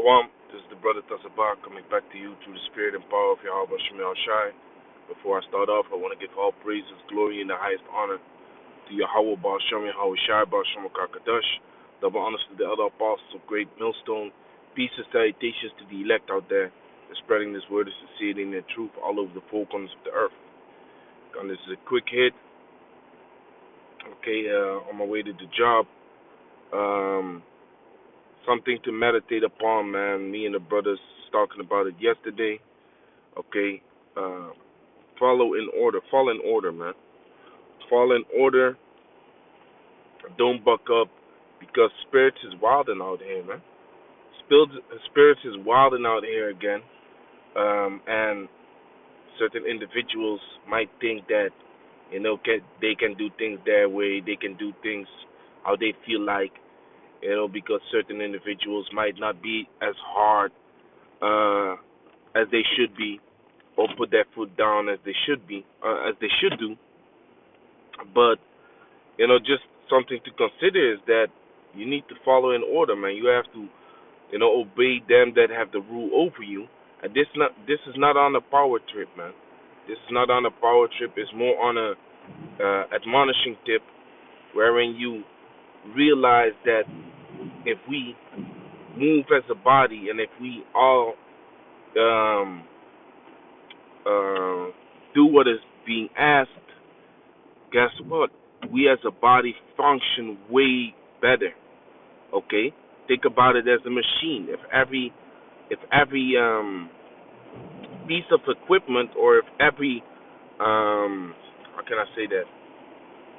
Shalom, this is the brother Tasabar coming back to you through the spirit and power of Yahweh Shemel Shai. Before I start off, I want to give all praises, glory, and the highest honor to Yahweh Baal Shem Yahweh Shai Baal Shem Kakadash. Double honors to the other apostles of Great Millstone. Peace and salutations to the elect out there. They're spreading this word of sincerity and truth all over the four corners of the earth. And this is a quick hit. Okay, on my way to the job. Something to meditate upon, man. Me and the brothers talking about it yesterday. Okay, follow in order. Fall in order, man. Fall in order. Don't buck up because spirits is wilding out here, man. Spirits is wilding out here again. And certain individuals might think that they can do things their way. They can do things how they feel like. Because certain individuals might not be as hard as they should be, or put their foot down as they should be, as they should do. But just something to consider is that you need to follow in order, man. You have to, obey them that have the rule over you. And this is not on a power trip, man. This is not on a power trip. It's more on a admonishing tip, wherein you realize that if we move as a body and if we all do what is being asked, guess what? We as a body function way better. Okay? Think about it as a machine. If every piece of equipment, or if every how can I say that,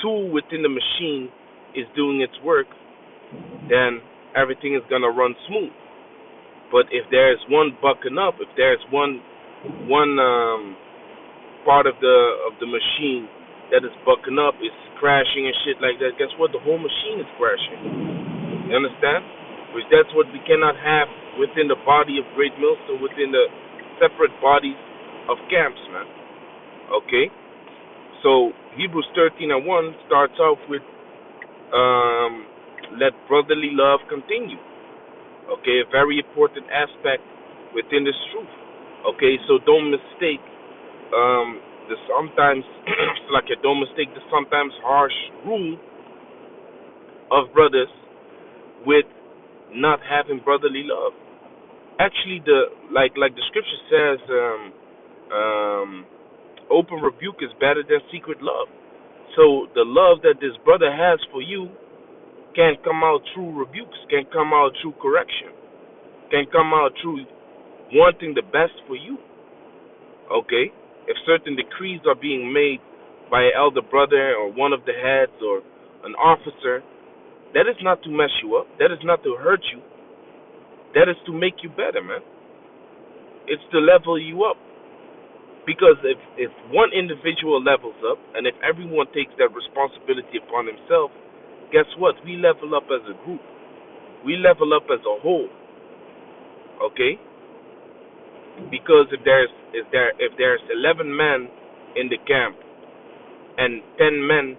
tool within the machine is doing its work, then everything is gonna run smooth. But if there's one bucking up, if there's one part of the machine that is bucking up, is crashing and shit like that, guess what? The whole machine is crashing. You understand? Which that's what we cannot have within the body of Great Millstone, within the separate bodies of camps, man. Okay? So Hebrews 13:1 starts off with let brotherly love continue. Okay, a very important aspect within this truth. Okay, so don't mistake the sometimes don't mistake the sometimes harsh rule of brothers with not having brotherly love. Actually, the scripture says, open rebuke is better than secret love. So the love that this brother has for you can come out through rebukes, can come out through correction, can come out through wanting the best for you. Okay? If certain decrees are being made by an elder brother or one of the heads or an officer, that is not to mess you up. That is not to hurt you. That is to make you better, man. It's to level you up. Because if one individual levels up, and if everyone takes that responsibility upon himself, guess what? We level up as a group. We level up as a whole. Okay? Because if there's 11 men in the camp and 10 men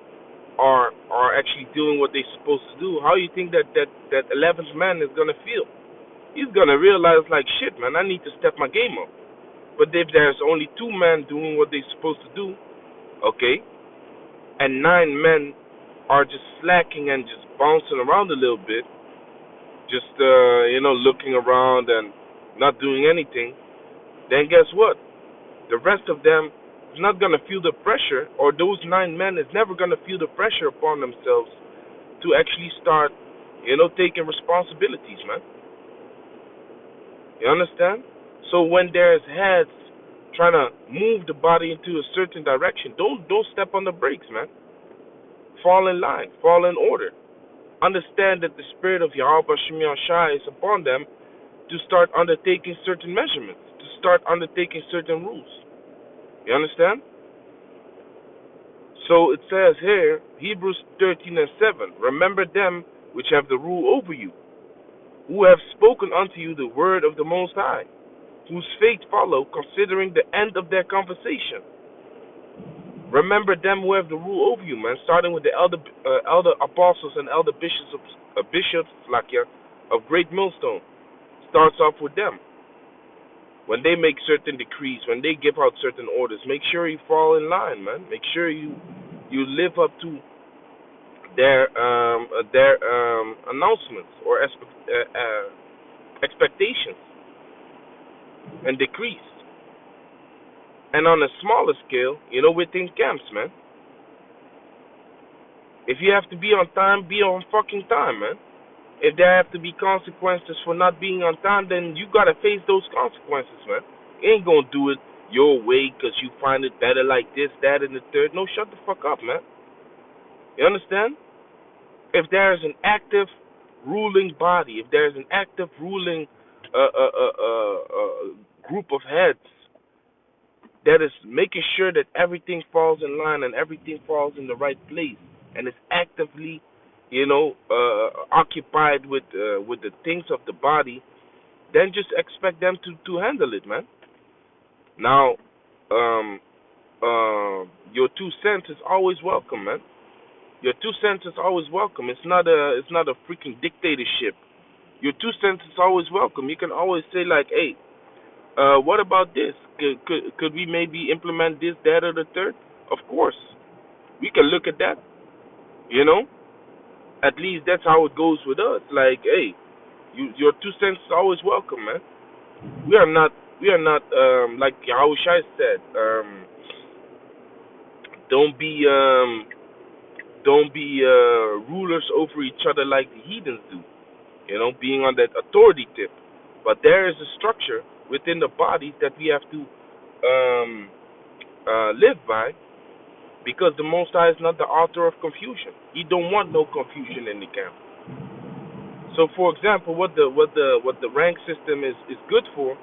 are actually doing what they're supposed to do, how you think that 11th man is gonna feel? He's gonna realize, like, shit, man, I need to step my game up. But if there's only 2 men doing what they're supposed to do, okay, and 9 men are just slacking and just bouncing around a little bit, just looking around and not doing anything, then guess what? The rest of them is not gonna feel the pressure, or those 9 men is never gonna feel the pressure upon themselves to actually start, taking responsibilities, man. You understand? So when there's heads trying to move the body into a certain direction, don't step on the brakes, man. Fall in line, fall in order. Understand that the spirit of Yahweh Shemel Shai is upon them to start undertaking certain measurements, to start undertaking certain rules. You understand? So it says here, Hebrews 13:7, remember them which have the rule over you, who have spoken unto you the word of the Most High, whose fate follow, considering the end of their conversation. Remember them who have the rule over you, man, starting with the elder apostles and elder bishops of Great Millstone, starts off with them. When they make certain decrees, when they give out certain orders, make sure you fall in line, man. Make sure you live up to their announcements or expectations and decrees. And on a smaller scale, within camps, man. If you have to be on time, be on fucking time, man. If there have to be consequences for not being on time, then you gotta face those consequences, man. You ain't gonna do it your way because you find it better like this, that, and the third. No, shut the fuck up, man. You understand? If there is an active ruling body, if there is an active ruling group of heads that is making sure that everything falls in line and everything falls in the right place and is actively, occupied with the things of the body, then just expect them to handle it, man. Now, um, your 2 cents is always welcome, man. Your 2 cents is always welcome. It's not a freaking dictatorship. Your 2 cents is always welcome. You can always say like, hey, what about this? Could we maybe implement this, that, or the third? Of course, we can look at that. You know, at least that's how it goes with us. Like, hey, your 2 cents is always welcome, man. We are not, like Yahushua said. Don't be, rulers over each other like the heathens do. Being on that authority tip. But there is a structure within the bodies that we have to live by, because the Most High is not the author of confusion. He don't want no confusion in the camp. So, for example, what the rank system is good for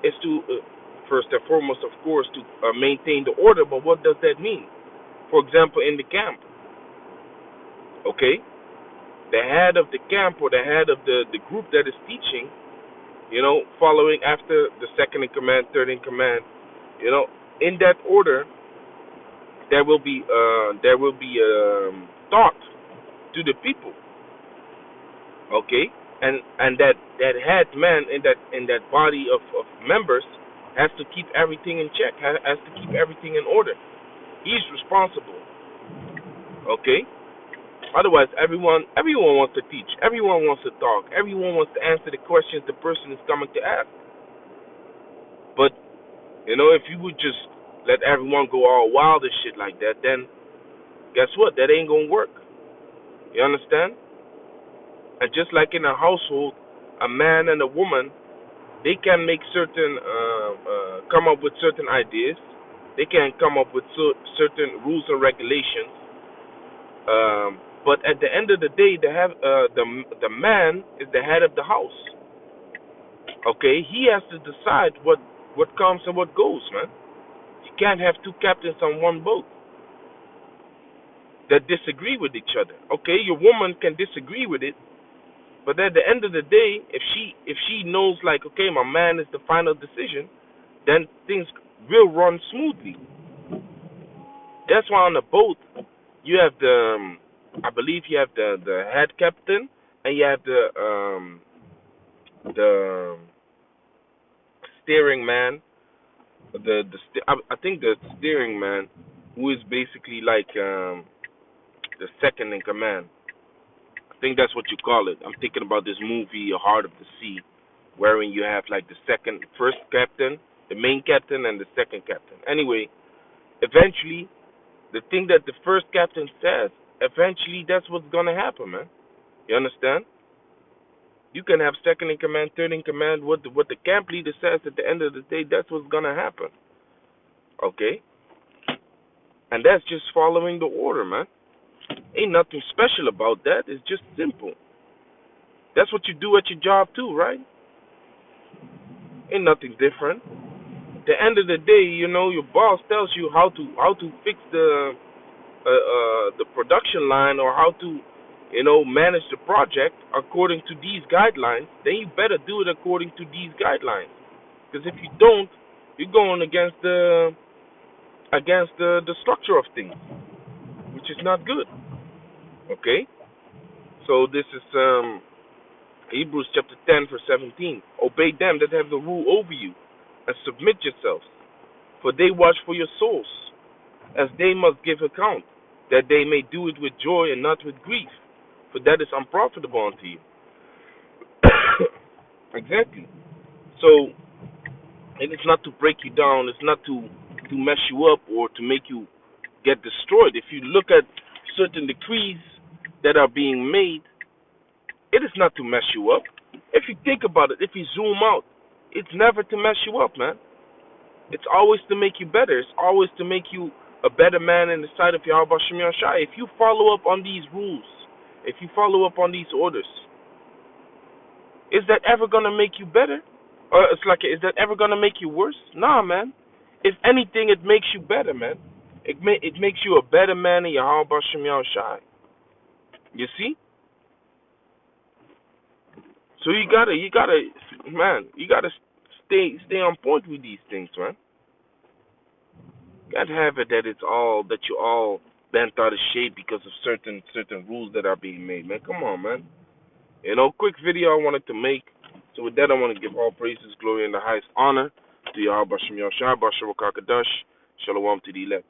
is to first and foremost, of course, to maintain the order. But what does that mean? For example, in the camp, okay, the head of the camp or the head of the group that is teaching, following after the second in command, third in command, in that order, there will be thought to the people, okay, and that head man in that body of members has to keep everything in check, has to keep everything in order. He's responsible, okay. Otherwise, everyone wants to teach, everyone wants to talk, everyone wants to answer the questions the person is coming to ask. But if you would just let everyone go all wild and shit like that, then guess what? That ain't gonna work. You understand? And just like in a household, a man and a woman, they can make certain, come up with certain ideas. They can come up with certain rules and regulations. But at the end of the day, the man is the head of the house. Okay, he has to decide what comes and what goes, man. You can't have two captains on one boat that disagree with each other. Okay, your woman can disagree with it, but at the end of the day, if she knows like, okay, my man is the final decision, then things will run smoothly. That's why on a boat you have I believe you have the head captain and you have the steering man. I think the steering man, who is basically like the second in command. I think that's what you call it. I'm thinking about this movie, A Heart of the Sea, wherein you have like the first captain, the main captain, and the second captain. Anyway, eventually, the thing that the first captain says, eventually that's what's gonna happen, man. You understand? You can have second in command, third in command. What the camp leader says at the end of the day, that's what's gonna happen. Okay? And that's just following the order, man. Ain't nothing special about that. It's just simple. That's what you do at your job too, right? Ain't nothing different. At the end of the day, your boss tells you how to fix the production line, or how to manage the project according to these guidelines. Then you better do it according to these guidelines. Because if you don't, you're going against the structure of things, which is not good. Okay, so this is Hebrews chapter 10, verse 17. Obey them that have the rule over you, and submit yourselves, for they watch for your souls, as they must give account, that they may do it with joy and not with grief, for that is unprofitable unto you. Exactly. So it is not to break you down, it's not to mess you up or to make you get destroyed. If you look at certain decrees that are being made, it is not to mess you up. If you think about it, if you zoom out, it's never to mess you up, man. It's always to make you better. It's always to make you a better man in the sight of Yahweh Shem Shai. If you follow up on these rules, if you follow up on these orders, is that ever gonna make you better? Or it's like, is that ever gonna make you worse? Nah, man. If anything, it makes you better, man. It makes you a better man in Yahweh Shem Shai. You see? So you gotta stay on point with these things, man. You gotta have it that you all bent out of shape because of certain rules that are being made, man. Come on, man. Quick video I wanted to make. So with that, I want to give all praises, glory, and the highest honor to Yahweh Bashem Yahshua, Bashem Wakakadash, Shalom to the elect.